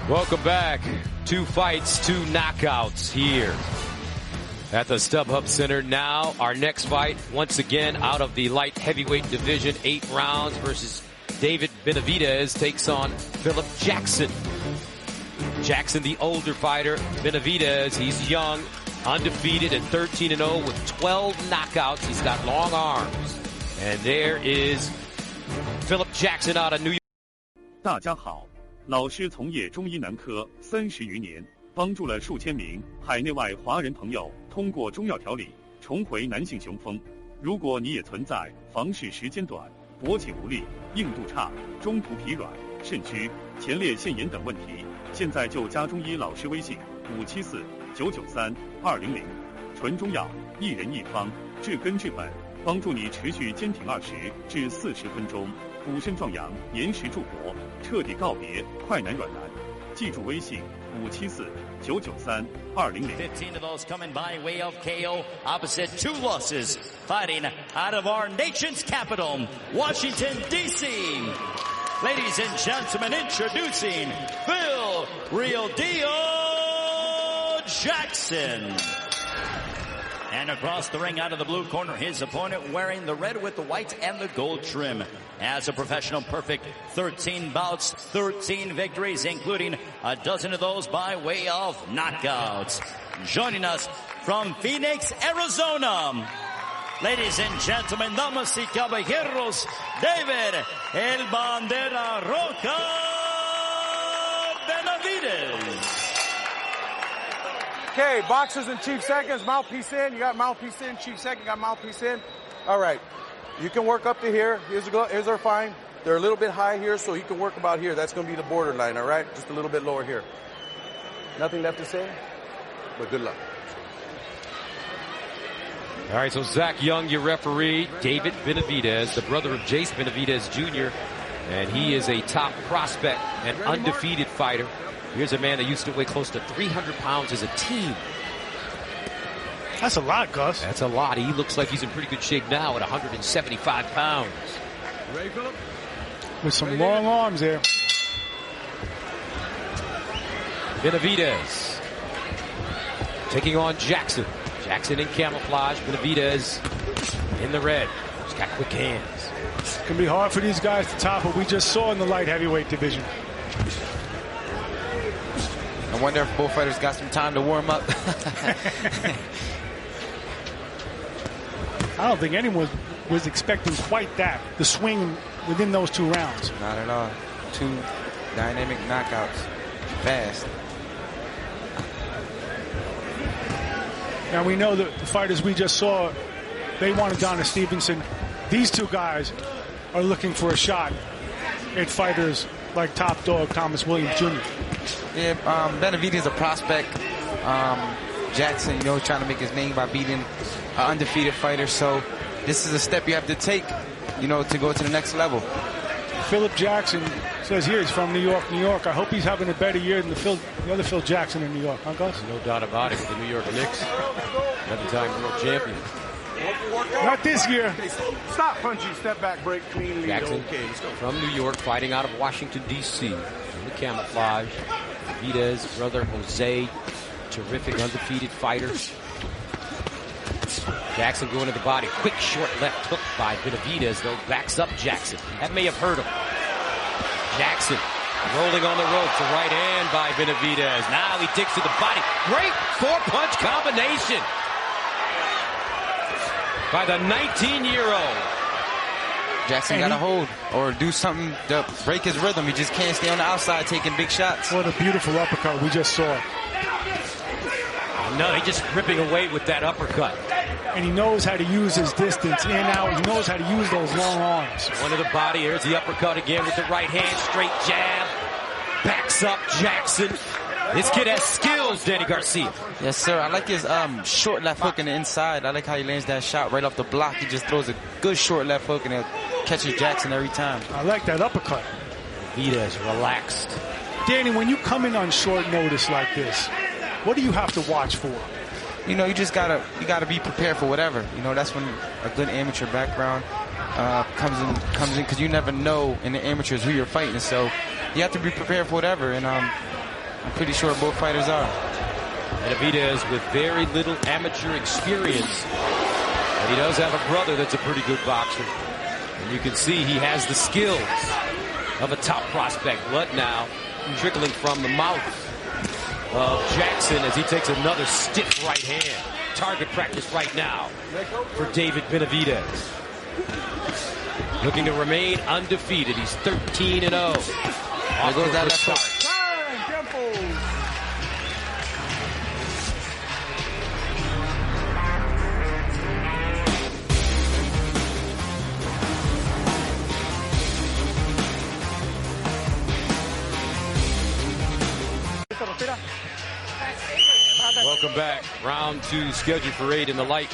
Welcome back. 2 fights, 2 knockouts here at the StubHub Center. Now our next fight, once again out of the light heavyweight division, 8 rounds versus David Benavidez takes on Philip Jackson. Jackson, the older fighter. Benavidez, he's young, undefeated at 13-0 with 12 knockouts. He's got long arms. And there is Philip Jackson out of New York. 大家好，老师从业中医男科30余年，帮助了数千名海内外华人朋友通过中药调理重回男性雄风。如果你也存在房事时间短、勃起无力、硬度差、中途疲软、肾虚、前列腺炎等问题，现在就加中医老师微信574-993-200，纯中药，一人一方，治根治本，帮助你持续坚挺20至40分钟，补肾壮阳，延时助勃，彻底告别快男软男。记住微信574-993-200。15 of those coming by way of KO, opposite 2 losses, fighting out of our nation's capital, Washington, D.C. Ladies and gentlemen, introducing Phil Real Deal Jackson. And across the ring out of the blue corner, his opponent wearing the red with the white and the gold trim. As a professional, perfect 13 bouts, 13 victories, including a dozen of those by way of knockouts. Joining us from Phoenix, Arizona, ladies and gentlemen, damas y caballeros, David El Bandera Roja Benavidez. Okay, boxers in chief seconds, mouthpiece in. You got mouthpiece in, chief second, got mouthpiece in. All right, you can work up to here. Here's our fine. They're a little bit high here, so you can work about here. That's going to be the borderline, all right? Just a little bit lower here. Nothing left to say, but good luck. All right, so Zach Young, your referee. David Benavidez, the brother of Jace Benavidez Jr., and he is a top prospect and undefeated fighter. Here's a man that used to weigh close to 300 pounds as a teen. That's a lot, Gus. That's a lot. He looks like he's in pretty good shape now at 175 pounds. Ready, Philip? With some long arms there. Benavidez taking on Jackson. Jackson in camouflage. Benavidez in the red. He's got quick hands. It's going to be hard for these guys to top what we just saw in the light heavyweight division. I wonder if both fighters got some time to warm up. I don't think anyone was expecting quite that, the swing within those 2 rounds. Not at all. 2 dynamic knockouts. Fast. Now we know that the fighters we just saw, they wanted Donna Stevenson. These 2 guys are looking for a shot at fighters like top dog Thomas Williams Jr. Yeah, Benavidez is a prospect. Jackson, you know, trying to make his name by beating an undefeated fighter. So this is a step you have to take, you know, to go to the next level. Philip Jackson says here he's from New York, New York. I hope he's having a better year than the other Phil Jackson in New York. Huh, Gus? No doubt about it with the New York Knicks. 7-time world champion. Not this year. Stop punching, step back, break, clean, lead. Jackson Okay, let's go. from New York, fighting out of Washington, D.C. in the camouflage. Benavidez, brother Jose, terrific undefeated fighter. Jackson going to the body. Quick short left hook by Benavidez, though, backs up Jackson. That may have hurt him. Jackson rolling on the ropes, a right hand by Benavidez. Now he digs to the body. Great 4-punch combination by the 19-year-old. Jackson got to hold or do something to break his rhythm. He just can't stay on the outside taking big shots. What a beautiful uppercut we just saw. No, he's just ripping away with that uppercut. And he knows how to use his distance in, out. He knows how to use those long arms. One of the body. Here's the uppercut again with the right hand. Straight jab. Backs up Jackson. This kid has skills, Danny Garcia. Yes, sir. I like his short left hook in the inside. I like how he lands that shot right off the block. He just throws a good short left hook and it catches Jackson every time. I like that uppercut. Vita's relaxed. Danny, when you come in on short notice like this, what do you have to watch for? You know, you gotta be prepared for whatever. You know, that's when a good amateur background comes in because you never know in the amateurs who you're fighting. So you have to be prepared for whatever. And I'm pretty sure both fighters are. Benavidez with very little amateur experience. But he does have a brother that's a pretty good boxer. And you can see he has the skills of a top prospect. Blood now trickling from the mouth of Jackson as he takes another stiff right hand. Target practice right now for David Benavidez. Looking to remain undefeated. He's 13-0. There goes that left hook. Welcome back. Round 2 scheduled for 8 in the light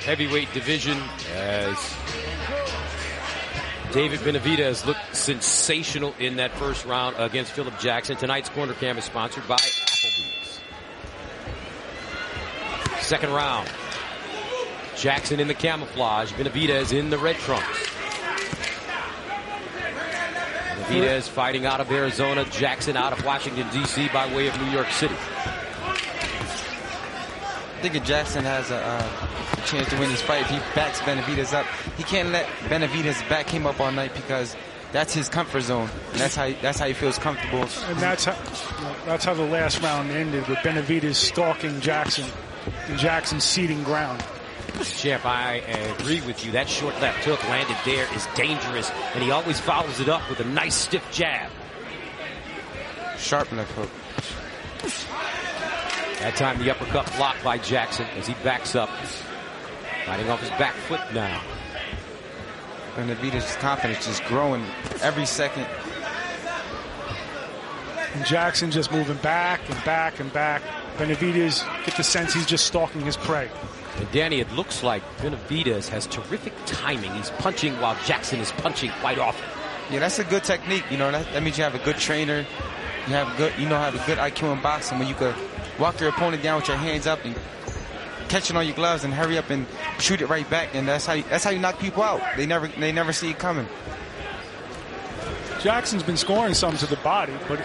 heavyweight division as David Benavidez looked sensational in that first round against Philip Jackson. Tonight's Corner Cam is sponsored by Applebee's. Second round. Jackson in the camouflage. Benavidez in the red trunks. Benavidez fighting out of Arizona. Jackson out of Washington, D.C. by way of New York City. I think if Jackson has a chance to win this fight, if he backs Benavidez up, he can't let Benavidez back him up all night because that's his comfort zone. And that's how he feels comfortable. And that's how the last round ended, with Benavidez stalking Jackson and Jackson ceding ground. Champ, I agree with you. That short left hook landed there is dangerous, and he always follows it up with a nice stiff jab. Sharp left hook. That time the uppercut blocked by Jackson as he backs up. Fighting off his back foot now. Benavidez's confidence is growing every second. And Jackson just moving back and back and back. Benavidez, get the sense he's just stalking his prey. And Danny, it looks like Benavidez has terrific timing. He's punching while Jackson is punching quite often. Yeah, that's a good technique. You know, that means you have a good trainer. You have a good IQ in boxing when you could walk your opponent down with your hands up and catch it on your gloves and hurry up and shoot it right back. And that's how you knock people out. They never see it coming. Jackson's been scoring some to the body, but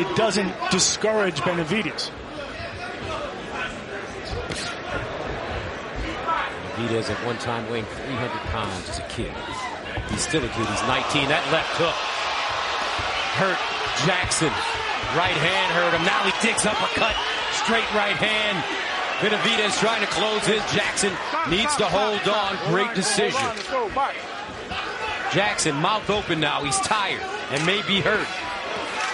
it doesn't discourage Benavidez. Benavidez at one time weighing 300 pounds as a kid. He's still a kid. He's 19. That left hook hurt Jackson. Right hand hurt him. Now he digs uppercut. Straight right hand. Benavidez trying to close his. Jackson needs to hold on. Great decision. Jackson mouth open now. He's tired and may be hurt.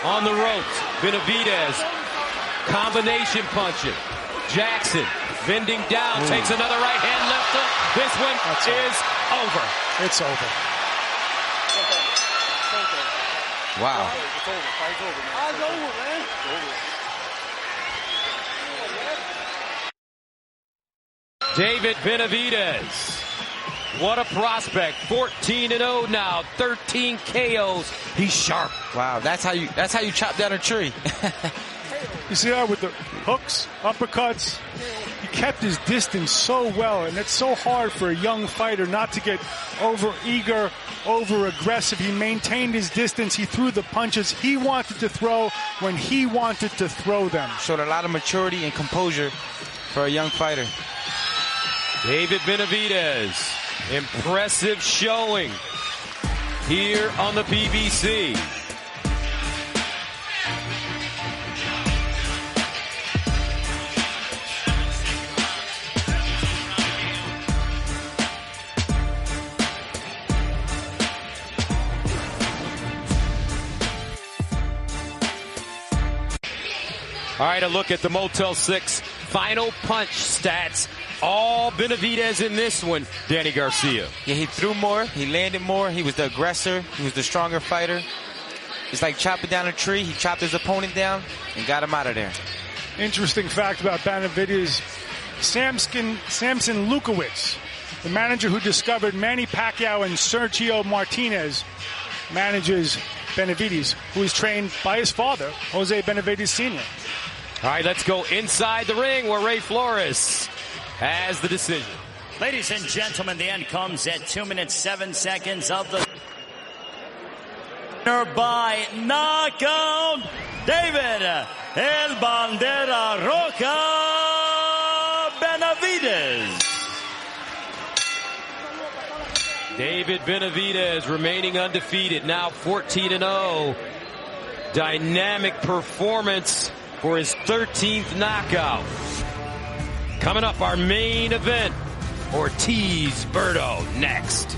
On the ropes. Benavidez combination punching. Jackson bending down. Takes another right hand left hook. This one is over. It's over. Wow. It's over. Fight's over, man. It's over, man. It's over. David Benavidez. What a prospect. 14-0 now. 13 KOs. He's sharp. Wow, that's how you chop down a tree. You see that with the hooks, uppercuts? He kept his distance so well, and it's so hard for a young fighter not to get over-eager, over-aggressive. He maintained his distance. He threw the punches he wanted to throw when he wanted to throw them. Showed a lot of maturity and composure for a young fighter. David Benavidez. Impressive showing here on the PBC. All right, a look at the Motel 6 final punch stats. All Benavidez in this one, Danny Garcia. Yeah, he threw more, he landed more, he was the aggressor, he was the stronger fighter. It's like chopping down a tree. He chopped his opponent down and got him out of there. Interesting fact about Benavidez, Samson Lukowicz, the manager who discovered Manny Pacquiao and Sergio Martinez, manages Benavidez, who is trained by his father, Jose Benavidez Sr. All right, let's go inside the ring where Ray Flores has the decision. Ladies and gentlemen, the end comes at 2 minutes 7 seconds of the winner by knockout. David El Bandera Roca Benavidez. David Benavidez remaining undefeated, now 14-0. Dynamic performance for his 13th knockout. Coming up, our main event, Ortiz-Berto next.